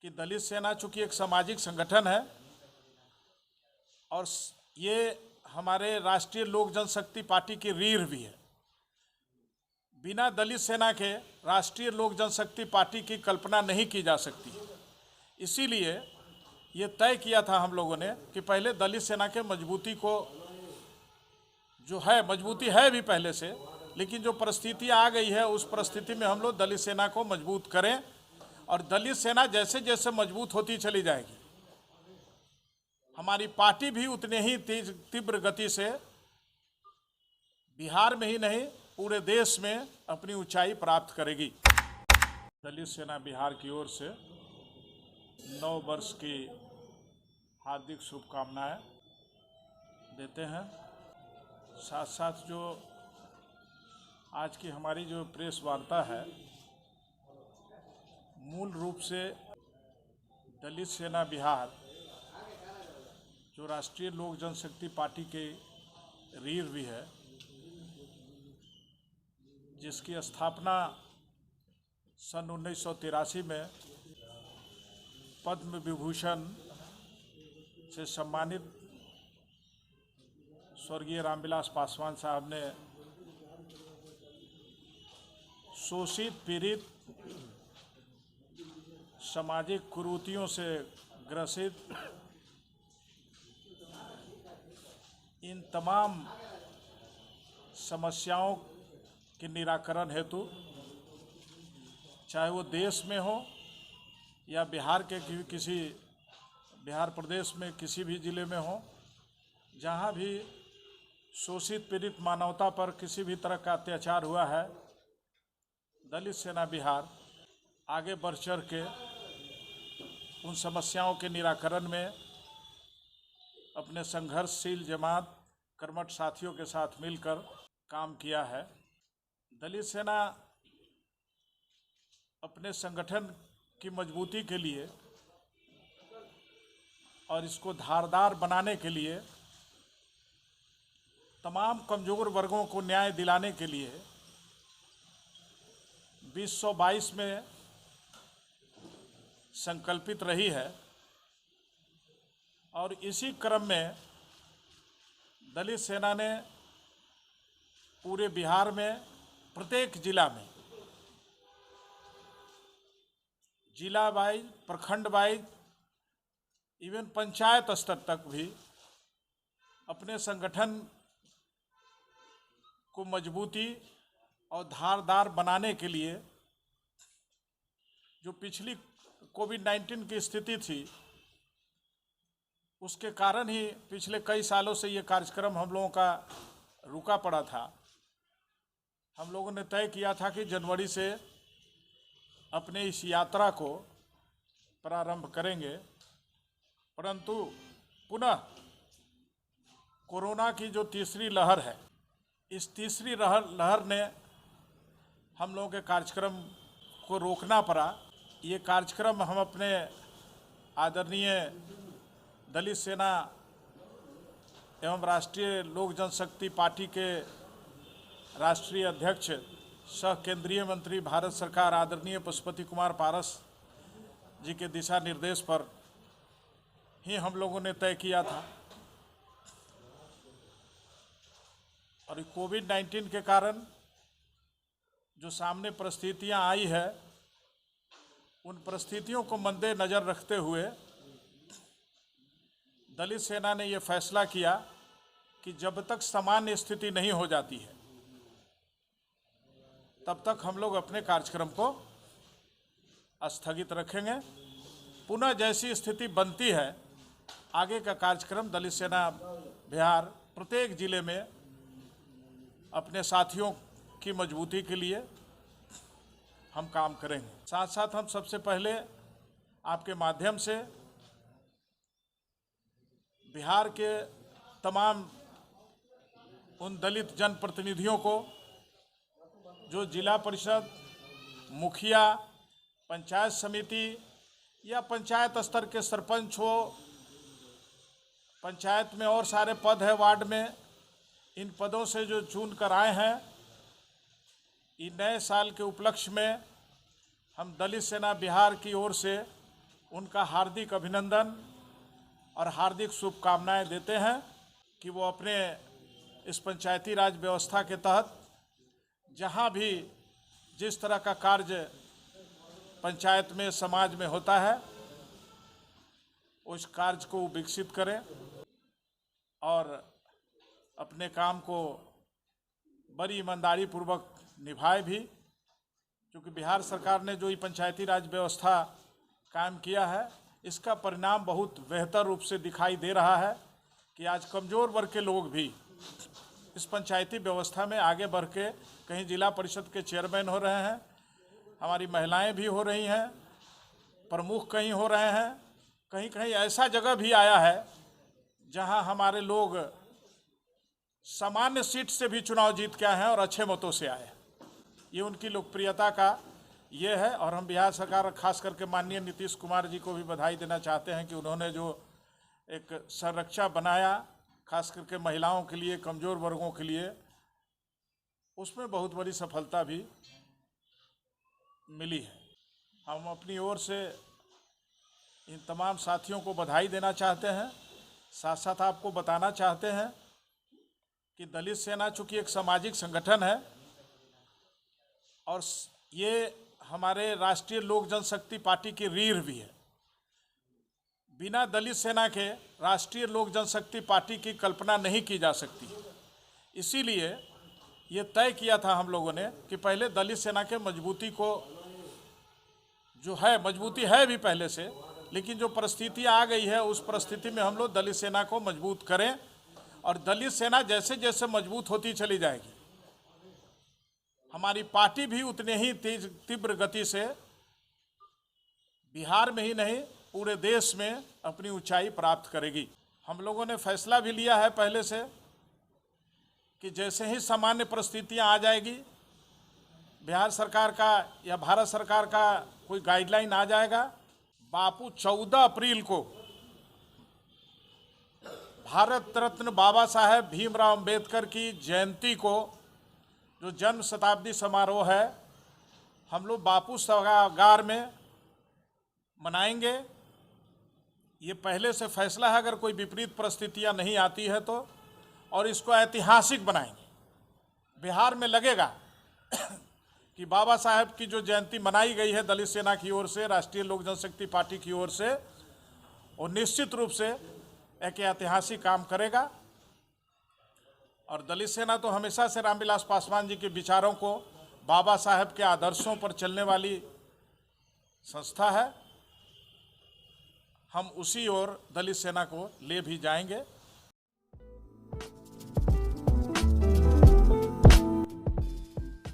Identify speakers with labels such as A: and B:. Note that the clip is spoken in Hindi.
A: कि दलित सेना चूंकि एक सामाजिक संगठन है और ये हमारे राष्ट्रीय लोक जनशक्ति पार्टी की रीढ़ भी है। बिना दलित सेना के राष्ट्रीय लोक जनशक्ति पार्टी की कल्पना नहीं की जा सकती। इसीलिए ये तय किया था हम लोगों ने कि पहले दलित सेना के मजबूती को, जो है मजबूती है भी पहले से, लेकिन जो परिस्थिति आ गई है उस परिस्थिति में हम लोग दलित सेना को मजबूत करें और दलित सेना जैसे जैसे मजबूत होती चली जाएगी हमारी पार्टी भी उतने ही तीव्र गति से बिहार में ही नहीं पूरे देश में अपनी ऊंचाई प्राप्त करेगी। दलित सेना बिहार की ओर से नव वर्ष की हार्दिक शुभकामनाएं देते हैं। साथ साथ जो आज की हमारी जो प्रेस वार्ता है, मूल रूप से दलित सेना बिहार जो राष्ट्रीय लोक जनशक्ति पार्टी के रीढ़ भी है, जिसकी स्थापना सन 1983 में पद्म विभूषण से सम्मानित स्वर्गीय रामविलास पासवान साहब ने शोषित पीड़ित सामाजिक कुरीतियों से ग्रसित इन तमाम समस्याओं के निराकरण हेतु, चाहे वो देश में हो या बिहार के किसी बिहार प्रदेश में किसी भी ज़िले में हो, जहाँ भी शोषित पीड़ित मानवता पर किसी भी तरह का अत्याचार हुआ है, दलित सेना बिहार आगे बढ़ चढ़ के उन समस्याओं के निराकरण में अपने संघर्षशील जमात कर्मठ साथियों के साथ मिलकर काम किया है। दलित सेना अपने संगठन की मजबूती के लिए और इसको धारदार बनाने के लिए, तमाम कमजोर वर्गों को न्याय दिलाने के लिए 2022 में संकल्पित रही है। और इसी क्रम में दलित सेना ने पूरे बिहार में प्रत्येक जिला में, जिला वाइज, प्रखंड वाइज, इवन पंचायत स्तर तक भी अपने संगठन को मजबूती और धारदार बनाने के लिए, जो पिछली कोविड-19 की स्थिति थी उसके कारण ही पिछले कई सालों से ये कार्यक्रम हम लोगों का रुका पड़ा था। हम लोगों ने तय किया था कि जनवरी से अपने इस यात्रा को प्रारंभ करेंगे, परंतु पुनः कोरोना की जो तीसरी लहर है, इस तीसरी लहर ने हम लोगों के कार्यक्रम को रोकना पड़ा। ये कार्यक्रम हम अपने आदरणीय दलित सेना एवं राष्ट्रीय लोक जनशक्ति पार्टी के राष्ट्रीय अध्यक्ष सह केंद्रीय मंत्री भारत सरकार आदरणीय पशुपति कुमार पारस जी के दिशा निर्देश पर ही हम लोगों ने तय किया था। और कोविड-19 के कारण जो सामने परिस्थितियां आई है, उन परिस्थितियों को मद्देनजर रखते हुए दलित सेना ने ये फैसला किया कि जब तक सामान्य स्थिति नहीं हो जाती है तब तक हम लोग अपने कार्यक्रम को स्थगित रखेंगे। पुनः जैसी स्थिति बनती है, आगे का कार्यक्रम दलित सेना बिहार प्रत्येक जिले में अपने साथियों की मजबूती के लिए हम काम करेंगे। साथ साथ हम सबसे पहले आपके माध्यम से बिहार के तमाम उन दलित जनप्रतिनिधियों को जो जिला परिषद, मुखिया, पंचायत समिति या पंचायत स्तर के सरपंच हो, पंचायत में और सारे पद है वार्ड में, इन पदों से जो चुन कर आए हैं, इन नए साल के उपलक्ष्य में हम दलित सेना बिहार की ओर से उनका हार्दिक अभिनंदन और हार्दिक शुभकामनाएं देते हैं कि वो अपने इस पंचायती राज व्यवस्था के तहत जहां भी जिस तरह का कार्य पंचायत में समाज में होता है उस कार्य को विकसित करें और अपने काम को बड़ी ईमानदारी पूर्वक निभाए भी, क्योंकि बिहार सरकार ने जो ये पंचायती राज व्यवस्था कायम किया है इसका परिणाम बहुत बेहतर रूप से दिखाई दे रहा है कि आज कमज़ोर वर्ग के लोग भी इस पंचायती व्यवस्था में आगे बढ़ के कहीं जिला परिषद के चेयरमैन हो रहे हैं, हमारी महिलाएं भी हो रही हैं, प्रमुख कहीं हो रहे हैं, कहीं कहीं ऐसा जगह भी आया है जहां हमारे लोग सामान्य सीट से भी चुनाव जीत के आए हैं और अच्छे मतों से आए हैं। ये उनकी लोकप्रियता का ये है। और हम बिहार सरकार खास करके माननीय नीतीश कुमार जी को भी बधाई देना चाहते हैं कि उन्होंने जो एक संरक्षा बनाया खास करके महिलाओं के लिए, कमज़ोर वर्गों के लिए, उसमें बहुत बड़ी सफलता भी मिली है। हम अपनी ओर से इन तमाम साथियों को बधाई देना चाहते हैं। साथ साथ आपको बताना चाहते हैं कि दलित सेना चूँकि एक सामाजिक संगठन है और ये हमारे राष्ट्रीय लोक जनशक्ति पार्टी की रीढ़ भी है। बिना दलित सेना के राष्ट्रीय लोक जनशक्ति पार्टी की कल्पना नहीं की जा सकती। इसीलिए ये तय किया था हम लोगों ने कि पहले दलित सेना के मजबूती को जो है, मजबूती है भी पहले से, लेकिन जो परिस्थिति आ गई है उस परिस्थिति में हम लोग दलित सेना को मजबूत करें और दलित सेना जैसे जैसे मजबूत होती चली जाएगी हमारी पार्टी भी उतने ही तीव्र गति से बिहार में ही नहीं पूरे देश में अपनी ऊंचाई प्राप्त करेगी। हम लोगों ने फैसला भी लिया है पहले से कि जैसे ही सामान्य परिस्थितियां आ जाएगी, बिहार सरकार का या भारत सरकार का कोई गाइडलाइन आ जाएगा, बापू 14 अप्रैल को भारत रत्न बाबा साहेब भीमराव अंबेडकर की जयंती को जो जन्म शताब्दी समारोह है हम लोग बापू सभागार में मनाएंगे। ये पहले से फैसला है, अगर कोई विपरीत परिस्थितियां नहीं आती है तो, और इसको ऐतिहासिक बनाएंगे। बिहार में लगेगा कि बाबा साहेब की जो जयंती मनाई गई है दलित सेना की ओर से, राष्ट्रीय लोक जनशक्ति पार्टी की ओर से, और निश्चित रूप से एक ऐतिहासिक काम करेगा। और दलित सेना तो हमेशा से रामविलास पासवान जी के विचारों को, बाबा साहेब के आदर्शों पर चलने वाली संस्था है। हम उसी ओर दलित सेना को ले भी जाएंगे।